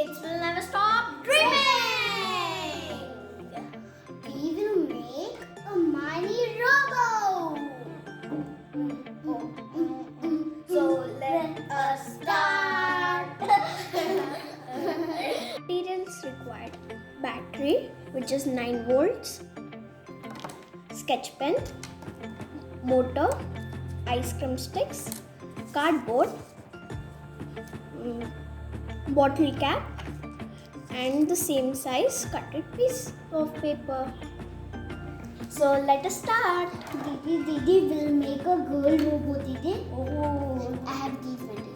kids will never stop dreaming. We will make a mini robo. So let us start. Materials required: battery, which is 9 volts, sketch pen, motor, ice cream sticks, cardboard, bottle cap, and the same size cutted piece of paper. So let us start. Didi will make a girl robo. Didi. Oh, I have these materials.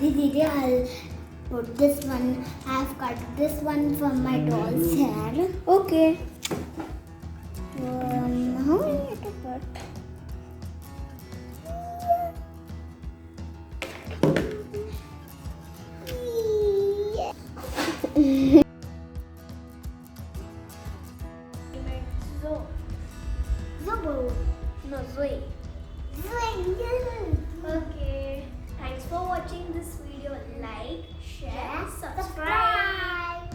Didi, I'll put this one. I've cut this one from my doll's hair. Okay. How many to put? Zobo. no, Zoe. Zoe. Okay. Thanks for watching this video. Like, share, subscribe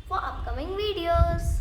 for upcoming videos.